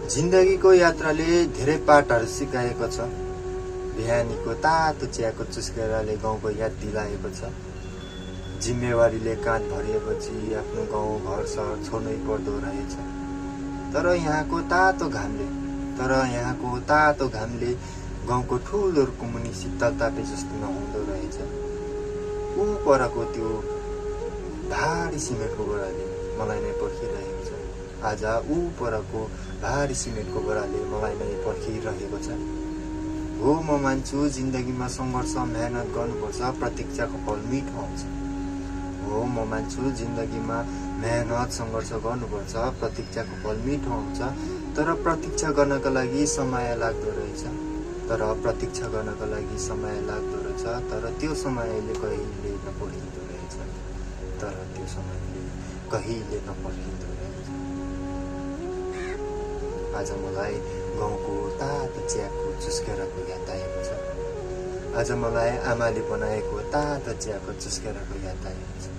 जिन्दगीको यात्राले धेरै पाठहरू सिकाएको छ। बिहानीको तातो चियाको चुस्केराले गाउँको याद दिलाएको छ। जिम्मेवारीले काँध भरिएपछि आफ्नो गाउँ घर सहर छोड्नै पर्दो रहेछ। तर यहाँको तातो घामले गाउँको ठुलो रुकुमुनि शीतल तापे जस्तो नहुँदो रहेछ। ऊ परको त्यो भारी सिमेन्टको बोराले मलाई नै पर्खिरहेको छ। आज ऊ परको भारी सिमेन्टको बोराले मलाई नै पर्खिरहेको छ। हो, म मान्छु जिन्दगीमा सङ्घर्ष मेहनत गर्नुपर्छ, प्रतीक्षाको फल मिठो आउँछ। हो, म मान्छु जिन्दगीमा मेहनत सङ्घर्ष गर्नुपर्छ, प्रतीक्षाको फल मिठो आउँछ। तर प्रतीक्षा गर्नका लागि समय लाग्दो रहेछ। तर त्यो समयले कहिले नपर्खिँदो रहेछ। आज मलाई गाउँको तातो चियाको चुस्केराको याद आएको छ। आज मलाई आमाले बनाएको तातो चियाको चुस्केराको याद आएको छ।